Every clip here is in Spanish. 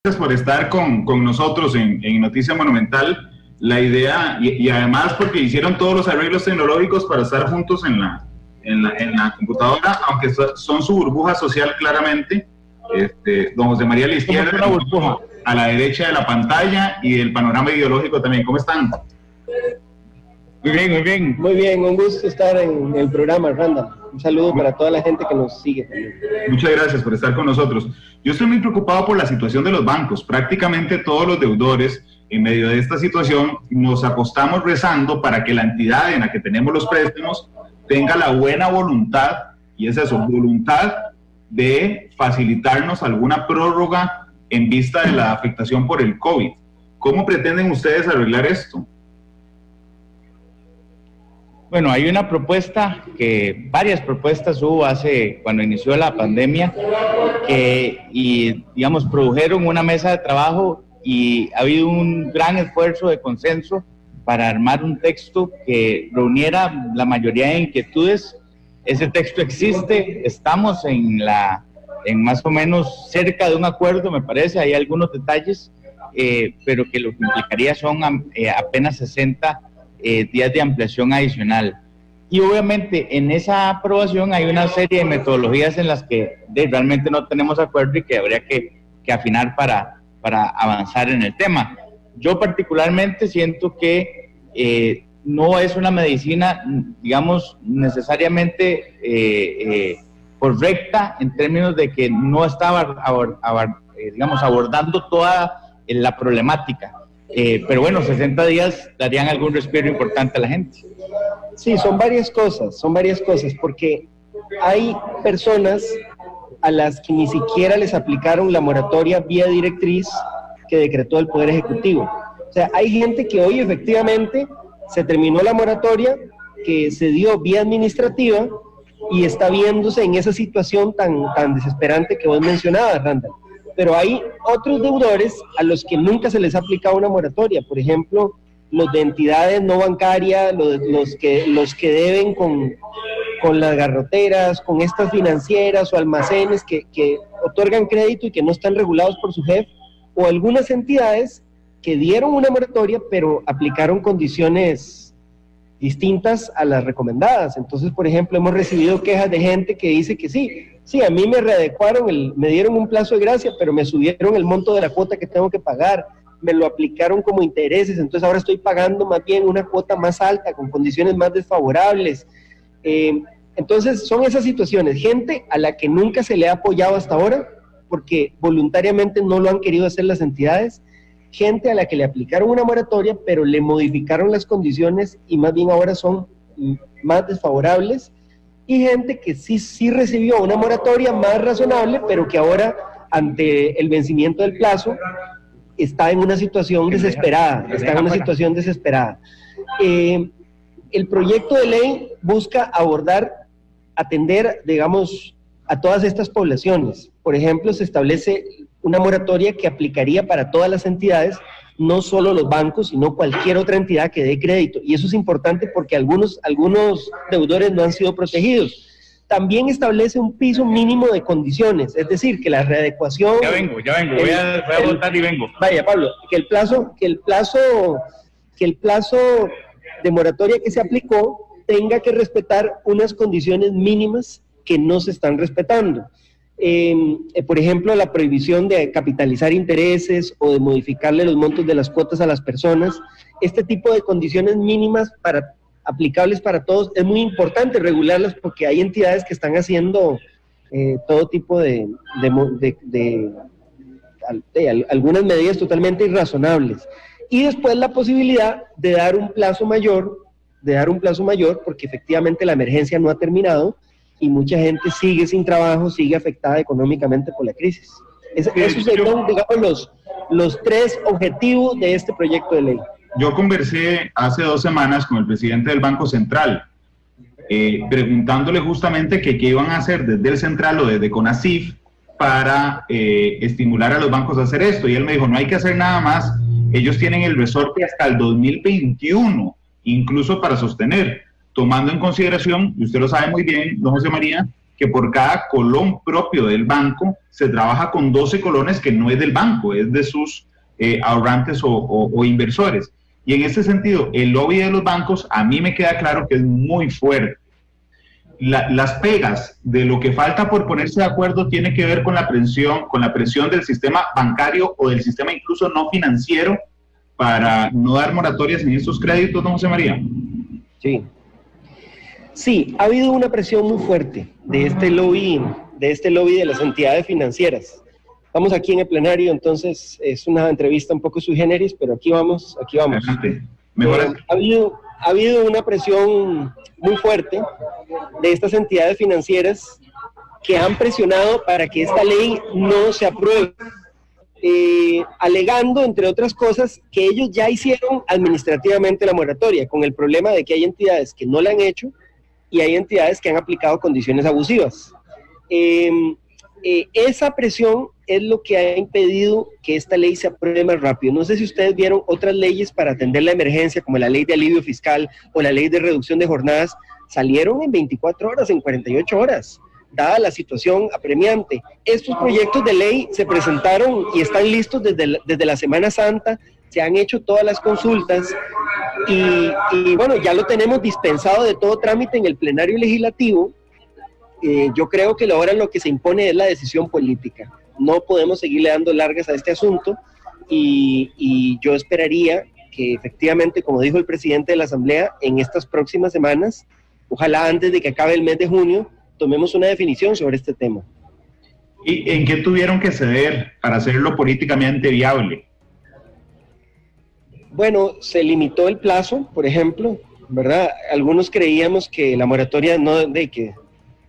Gracias por estar con nosotros en Noticia Monumental. La idea, y además porque hicieron todos los arreglos tecnológicos para estar juntos en la computadora, aunque son su burbuja social claramente. Don José María a la izquierda, a la derecha de la pantalla, y el panorama ideológico también. ¿Cómo están? Muy bien, muy bien. Muy bien, un gusto estar en el programa, Randall. Un saludo para toda la gente que nos sigue también. Muchas gracias por estar con nosotros. Yo estoy muy preocupado por la situación de los bancos. Prácticamente todos los deudores, en medio de esta situación, nos acostamos rezando para que la entidad en la que tenemos los préstamos tenga la buena voluntad, y es eso, voluntad de facilitarnos alguna prórroga en vista de la afectación por el COVID. ¿Cómo pretenden ustedes arreglar esto? Bueno, hay una propuesta, varias propuestas hubo cuando inició la pandemia, digamos, produjeron una mesa de trabajo y ha habido un gran esfuerzo de consenso para armar un texto que reuniera la mayoría de inquietudes. Ese texto existe, estamos en más o menos cerca de un acuerdo, me parece, hay algunos detalles, pero que lo que implicaría son apenas 60 días de ampliación adicional. Y obviamente en esa aprobación hay una serie de metodologías en las que realmente no tenemos acuerdo y que habría que afinar para avanzar en el tema. Yo particularmente siento que no es una medicina, digamos, necesariamente correcta en términos de que no está digamos, abordando toda la problemática. Pero bueno, 60 días darían algún respiro importante a la gente. Sí, son varias cosas, porque hay personas a las que ni siquiera les aplicaron la moratoria vía directriz que decretó el Poder Ejecutivo. O sea, hay gente que hoy efectivamente se terminó la moratoria, que se dio vía administrativa y está viéndose en esa situación tan desesperante que vos mencionabas, Randall. Pero hay otros deudores a los que nunca se les ha aplicado una moratoria, por ejemplo, los de entidades no bancarias, los que deben con las garroteras, con estas financieras o almacenes que otorgan crédito y que no están regulados por su jefe, o algunas entidades que dieron una moratoria pero aplicaron condiciones distintas a las recomendadas. Entonces, por ejemplo, hemos recibido quejas de gente que dice que sí, a mí me readecuaron, me dieron un plazo de gracia, pero me subieron el monto de la cuota que tengo que pagar, me lo aplicaron como intereses, entonces ahora estoy pagando más bien una cuota más alta, con condiciones más desfavorables. Entonces, son esas situaciones, gente a la que nunca se le ha apoyado hasta ahora, porque voluntariamente no lo han querido hacer las entidades, gente a la que le aplicaron una moratoria, pero le modificaron las condiciones y más bien ahora son más desfavorables, y gente que sí recibió una moratoria más razonable, pero que ahora, ante el vencimiento del plazo, está en una situación desesperada, El proyecto de ley busca atender, digamos, a todas estas poblaciones. Por ejemplo, se establece una moratoria que aplicaría para todas las entidades, no solo los bancos, sino cualquier otra entidad que dé crédito. Y eso es importante porque algunos deudores no han sido protegidos. También establece un piso mínimo de condiciones, es decir, que la readecuación... Ya vengo, voy a votar y vengo. Vaya, Pablo, que el plazo de moratoria que se aplicó tenga que respetar unas condiciones mínimas que no se están respetando. Por ejemplo, la prohibición de capitalizar intereses o de modificarle los montos de las cuotas a las personas. Este tipo de condiciones mínimas aplicables para todos, es muy importante regularlas porque hay entidades que están haciendo todo tipo de algunas medidas totalmente irrazonables. Y después la posibilidad de dar un plazo mayor, porque efectivamente la emergencia no ha terminado y mucha gente sigue sin trabajo, sigue afectada económicamente por la crisis. Esos serían, digamos, los tres objetivos de este proyecto de ley. Yo conversé hace 2 semanas con el presidente del Banco Central, preguntándole justamente qué iban a hacer desde el Central o desde CONACYF para estimular a los bancos a hacer esto. Y él me dijo, no hay que hacer nada más, ellos tienen el resorte hasta el 2021, incluso para sostener, tomando en consideración, y usted lo sabe muy bien, don José María, que por cada colón propio del banco se trabaja con 12 colones que no es del banco, es de sus ahorrantes o inversores. Y en este sentido, el lobby de los bancos a mí me queda claro que es muy fuerte. Las pegas de lo que falta por ponerse de acuerdo tiene que ver con la presión del sistema bancario o del sistema incluso no financiero para no dar moratorias en estos créditos, don José María. Sí, ha habido una presión muy fuerte de este lobby de las entidades financieras. Estamos aquí en el plenario, entonces es una entrevista un poco sui generis, pero aquí vamos. Ha habido una presión muy fuerte de estas entidades financieras que han presionado para que esta ley no se apruebe, alegando, entre otras cosas, que ellos ya hicieron administrativamente la moratoria, con el problema de que hay entidades que no la han hecho y hay entidades que han aplicado condiciones abusivas. Esa presión es lo que ha impedido que esta ley se apruebe más rápido. No sé si ustedes vieron otras leyes para atender la emergencia, como la ley de alivio fiscal o la ley de reducción de jornadas, salieron en 24 horas, en 48 horas, dada la situación apremiante. Estos proyectos de ley se presentaron y están listos desde la Semana Santa, se han hecho todas las consultas y bueno, ya lo tenemos dispensado de todo trámite en el plenario legislativo. Yo creo que ahora lo que se impone es la decisión política. No podemos seguirle dando largas a este asunto y yo esperaría que efectivamente, como dijo el presidente de la Asamblea, en estas próximas semanas, ojalá antes de que acabe el mes de junio, tomemos una definición sobre este tema. ¿Y en qué tuvieron que ceder para hacerlo políticamente viable? Bueno, se limitó el plazo, por ejemplo, ¿verdad? Algunos creíamos que la moratoria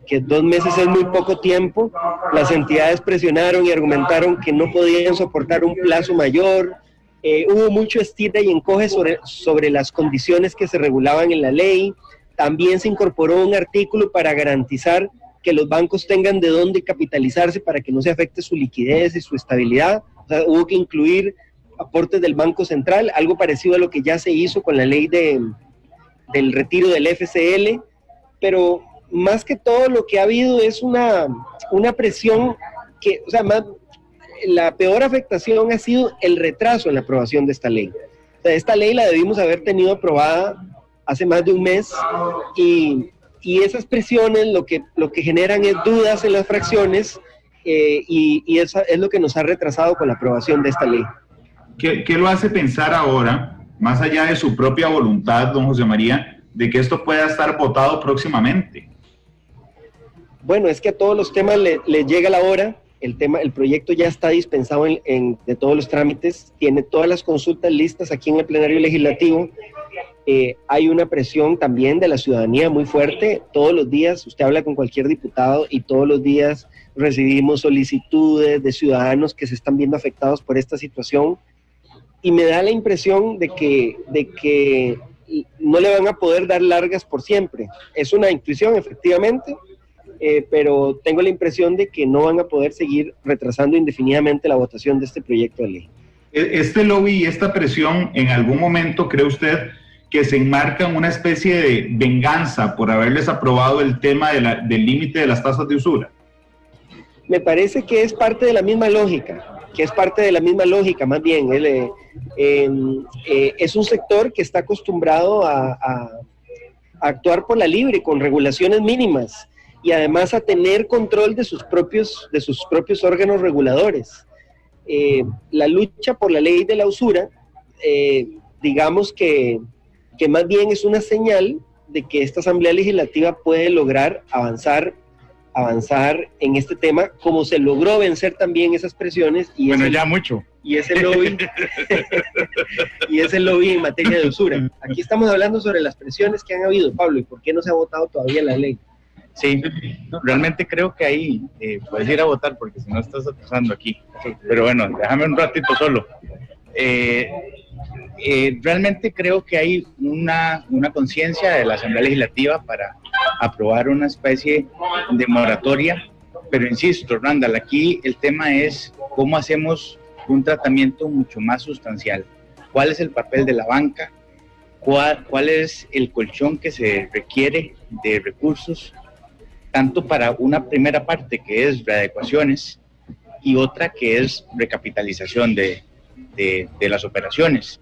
que 2 meses es muy poco tiempo. Las entidades presionaron y argumentaron que no podían soportar un plazo mayor. Hubo mucho estira y encoge sobre las condiciones que se regulaban en la ley. También se incorporó un artículo para garantizar que los bancos tengan de dónde capitalizarse para que no se afecte su liquidez y su estabilidad. O sea, hubo que incluir aportes del Banco Central, algo parecido a lo que ya se hizo con la ley del retiro del FCL, pero más que todo lo que ha habido es una presión que, o sea, la peor afectación ha sido el retraso en la aprobación de esta ley. O sea, esta ley la debimos haber tenido aprobada hace más de un mes y esas presiones lo que generan es dudas en las fracciones y eso es lo que nos ha retrasado con la aprobación de esta ley. ¿Qué lo hace pensar ahora, más allá de su propia voluntad, don José María, de que esto pueda estar votado próximamente? Bueno, es que a todos los temas les llega la hora. El proyecto ya está dispensado de todos los trámites, tiene todas las consultas listas aquí en el plenario legislativo. Hay una presión también de la ciudadanía muy fuerte. Todos los días usted habla con cualquier diputado y todos los días recibimos solicitudes de ciudadanos que se están viendo afectados por esta situación y me da la impresión de que no le van a poder dar largas por siempre. Es una intuición, efectivamente, pero tengo la impresión de que no van a poder seguir retrasando indefinidamente la votación de este proyecto de ley. Este lobby y esta presión, ¿en algún momento cree usted que se enmarca en una especie de venganza por haberles aprobado el tema del límite de las tasas de usura? Me parece que es parte de la misma lógica, más bien. Es un sector que está acostumbrado a actuar por la libre, con regulaciones mínimas, y además a tener control de sus propios órganos reguladores. La lucha por la ley de la usura, digamos que más bien es una señal de que esta Asamblea Legislativa puede lograr avanzar en este tema, como se logró vencer también esas presiones y ese lobby en materia de usura. Aquí estamos hablando sobre las presiones que han habido, Pablo, y por qué no se ha votado todavía la ley. Sí, realmente creo que ahí puedes ir a votar porque si no estás atrasando aquí. Pero bueno, déjame un ratito solo. Realmente creo que hay una conciencia de la Asamblea Legislativa para aprobar una especie de moratoria, pero insisto, Randall, aquí el tema es cómo hacemos un tratamiento mucho más sustancial. ¿Cuál es el papel de la banca? ¿Cuál es el colchón que se requiere de recursos? tanto para una primera parte que es readecuaciones y otra que es recapitalización de las operaciones.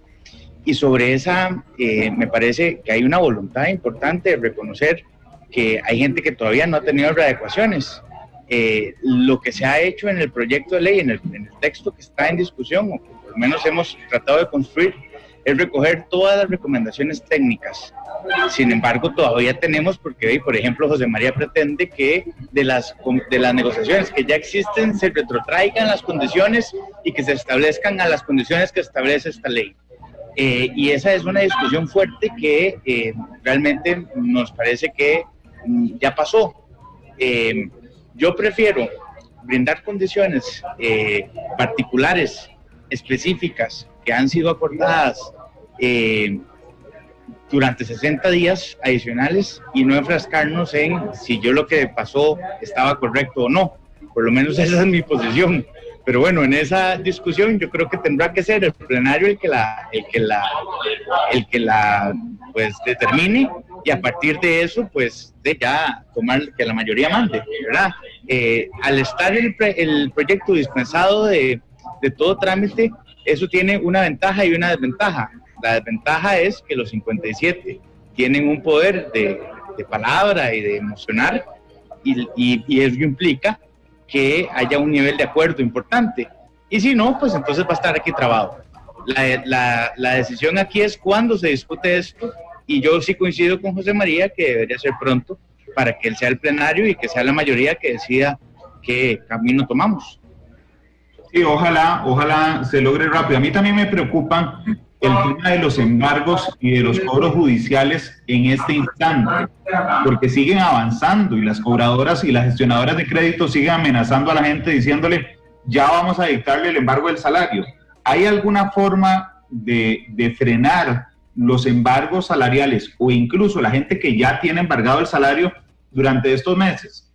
Y sobre esa me parece que hay una voluntad importante de reconocer que hay gente que todavía no ha tenido readecuaciones. Lo que se ha hecho en el proyecto de ley, en el texto que está en discusión, o que por lo menos hemos tratado de construir, es recoger todas las recomendaciones técnicas. Sin embargo, todavía tenemos, porque por ejemplo José María pretende que de las negociaciones que ya existen se retrotraigan las condiciones y que se establezcan a las condiciones que establece esta ley. Y esa es una discusión fuerte que realmente nos parece que ya pasó. Yo prefiero brindar condiciones particulares, específicas, que han sido acordadas durante 60 días adicionales y no enfrascarnos en si yo lo que pasó estaba correcto o no. Por lo menos esa es mi posición. Pero bueno, en esa discusión yo creo que tendrá que ser el plenario el que la pues determine, y a partir de eso pues de ya tomar que la mayoría mande, ¿verdad? Al estar el proyecto dispensado de todo trámite, eso tiene una ventaja y una desventaja. La desventaja es que los 57 tienen un poder de palabra y de emocionar, y eso implica que haya un nivel de acuerdo importante. Y si no, pues entonces va a estar aquí trabado. La decisión aquí es cuándo se discute esto, y yo sí coincido con José María que debería ser pronto para que él sea el plenario y que sea la mayoría que decida qué camino tomamos. Sí, ojalá se logre rápido. A mí también me preocupa el tema de los embargos y de los cobros judiciales en este instante, porque siguen avanzando y las cobradoras y las gestionadoras de crédito siguen amenazando a la gente diciéndole, ya vamos a dictarle el embargo del salario. ¿Hay alguna forma de frenar los embargos salariales o incluso la gente que ya tiene embargado el salario durante estos meses?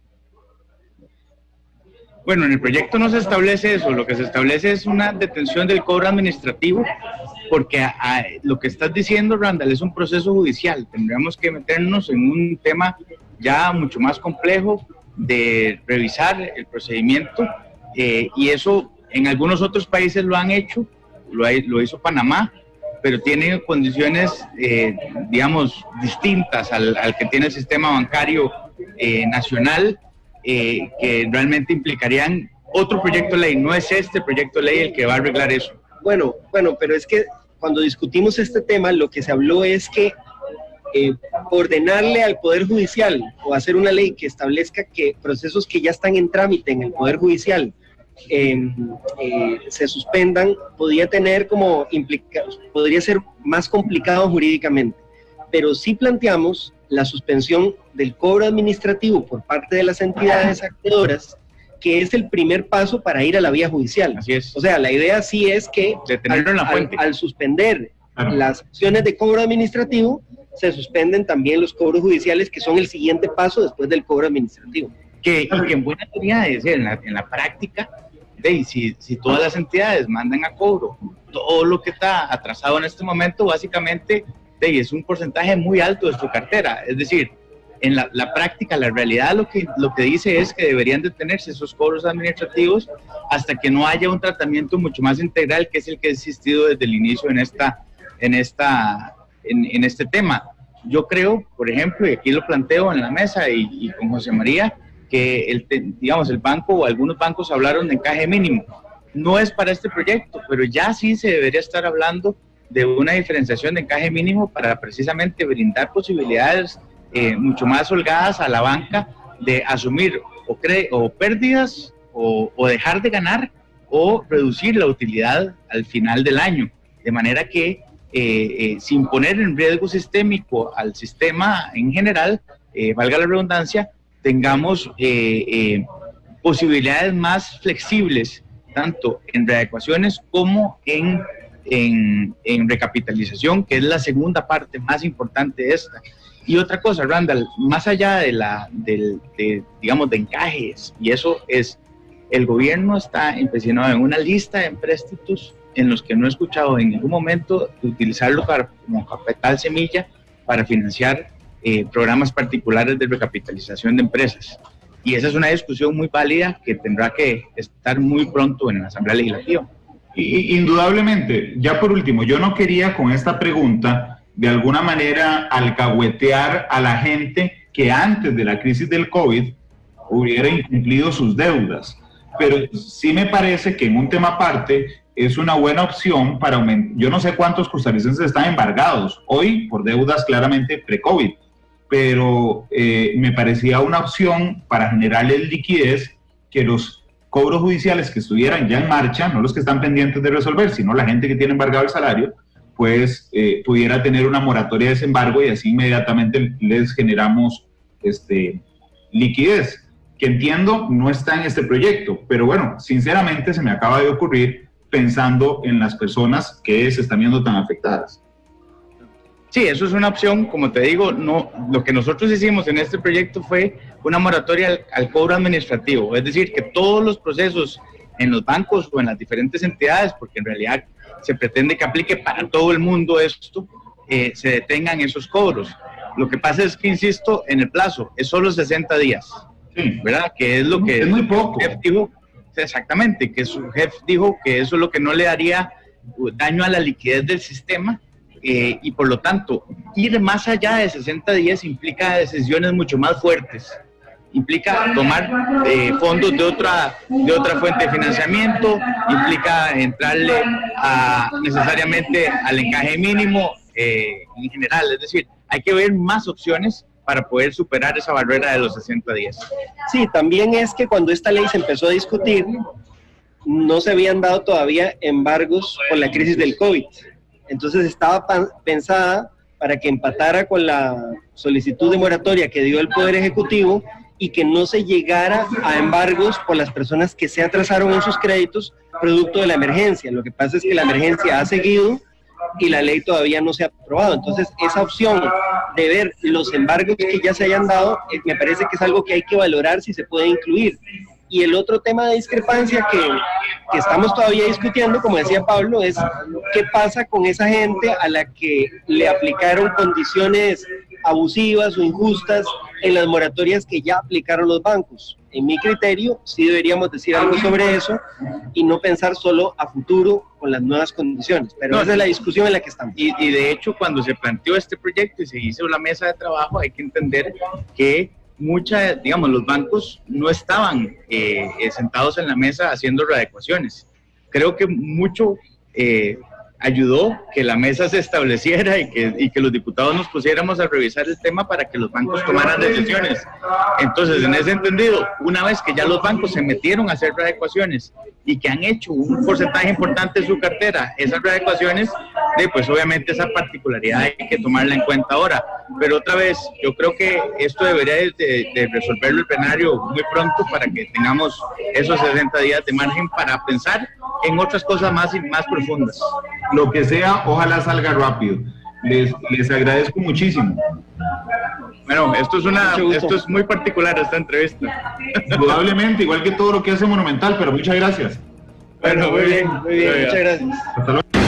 Bueno, en el proyecto no se establece eso, lo que se establece es una detención del cobro administrativo, porque lo que estás diciendo, Randall, es un proceso judicial. Tendríamos que meternos en un tema ya mucho más complejo de revisar el procedimiento, y eso en algunos otros países lo han hecho, lo hizo Panamá, pero tiene condiciones, digamos, distintas al que tiene el sistema bancario nacional, que realmente implicarían otro proyecto de ley. No es este proyecto de ley el que va a arreglar eso. Bueno, pero es que cuando discutimos este tema, lo que se habló es que ordenarle al Poder Judicial o hacer una ley que establezca que procesos que ya están en trámite en el Poder Judicial se suspendan, podría tener como podría ser más complicado jurídicamente. Pero sí planteamos la suspensión del cobro administrativo por parte de las entidades acreedoras, que es el primer paso para ir a la vía judicial. Así es. O sea, la idea sí es que al suspender las acciones de cobro administrativo, se suspenden también los cobros judiciales, que son el siguiente paso después del cobro administrativo. Que en buena teoría, es decir, en la práctica, si todas las entidades mandan a cobro todo lo que está atrasado en este momento, básicamente es un porcentaje muy alto de su cartera. Es decir, en la práctica, la realidad lo que dice es que deberían detenerse esos cobros administrativos hasta que no haya un tratamiento mucho más integral, que es el que ha existido desde el inicio en este tema. Yo creo, por ejemplo, y aquí lo planteo en la mesa y con José María, que el banco o algunos bancos hablaron de encaje mínimo. No es para este proyecto, pero ya sí se debería estar hablando de una diferenciación de encaje mínimo para precisamente brindar posibilidades mucho más holgadas a la banca de asumir o pérdidas o dejar de ganar o reducir la utilidad al final del año, de manera que sin poner en riesgo sistémico al sistema en general, valga la redundancia, tengamos posibilidades más flexibles, tanto en readecuaciones como en recapitalización, que es la segunda parte más importante de esta. Y otra cosa, Randall, más allá digamos, de encajes, y eso es, el gobierno está empecinado en una lista de empréstitos en los que no he escuchado en ningún momento utilizarlo como capital semilla para financiar programas particulares de recapitalización de empresas. Y esa es una discusión muy válida que tendrá que estar muy pronto en la Asamblea Legislativa. Indudablemente, ya por último, yo no quería con esta pregunta de alguna manera alcahuetear a la gente que antes de la crisis del COVID hubiera incumplido sus deudas, pero sí me parece que en un tema aparte es una buena opción para aumentar. Yo no sé cuántos costarricenses están embargados hoy por deudas claramente pre-COVID, pero me parecía una opción para generarles liquidez que los cobros judiciales que estuvieran ya en marcha, no los que están pendientes de resolver, sino la gente que tiene embargado el salario, pues pudiera tener una moratoria de desembargo y así inmediatamente les generamos liquidez, que entiendo no está en este proyecto, pero bueno, sinceramente se me acaba de ocurrir pensando en las personas que se están viendo tan afectadas. Sí, eso es una opción, como te digo, no, lo que nosotros hicimos en este proyecto fue una moratoria al cobro administrativo, es decir, que todos los procesos en los bancos o en las diferentes entidades, porque en realidad se pretende que aplique para todo el mundo esto, se detengan esos cobros. Lo que pasa es que, insisto, en el plazo, es solo 60 días, sí, ¿verdad? Que es lo que es muy poco. Jeff dijo, exactamente, que su jefe dijo que eso es lo que no le haría daño a la liquidez del sistema. Y por lo tanto, ir más allá de 60 días implica decisiones mucho más fuertes, implica tomar fondos de otra fuente de financiamiento, implica entrarle necesariamente al encaje mínimo en general, es decir, hay que ver más opciones para poder superar esa barrera de los 60 días. Sí, también es que cuando esta ley se empezó a discutir, no se habían dado todavía embargos por la crisis del COVID. Entonces estaba pensada para que empatara con la solicitud de moratoria que dio el Poder Ejecutivo y que no se llegara a embargos por las personas que se atrasaron en sus créditos producto de la emergencia. Lo que pasa es que la emergencia ha seguido y la ley todavía no se ha aprobado. Entonces esa opción de ver los embargos que ya se hayan dado, me parece que es algo que hay que valorar si se puede incluir. Y el otro tema de discrepancia que estamos todavía discutiendo, como decía Pablo, es qué pasa con esa gente a la que le aplicaron condiciones abusivas o injustas en las moratorias que ya aplicaron los bancos. En mi criterio, sí deberíamos decir algo sobre eso y no pensar solo a futuro con las nuevas condiciones. Pero esa es la discusión en la que estamos. Y de hecho, cuando se planteó este proyecto y se hizo la mesa de trabajo, hay que entender que los bancos no estaban sentados en la mesa haciendo readecuaciones. Creo que mucho ayudó que la mesa se estableciera y que los diputados nos pusiéramos a revisar el tema para que los bancos tomaran decisiones. Entonces, en ese entendido, una vez que ya los bancos se metieron a hacer readecuaciones y que han hecho un porcentaje importante de su cartera, esas readecuaciones, pues obviamente esa particularidad hay que tomarla en cuenta ahora. Pero otra vez, yo creo que esto debería de resolverlo el plenario muy pronto para que tengamos esos 60 días de margen para pensar en otras cosas más profundas. Lo que sea, ojalá salga rápido. Les agradezco muchísimo. Bueno, esto es muy particular, esta entrevista. Indudablemente, igual que todo lo que hace Monumental, pero muchas gracias. Bueno, muy bien, muchas gracias. Hasta luego.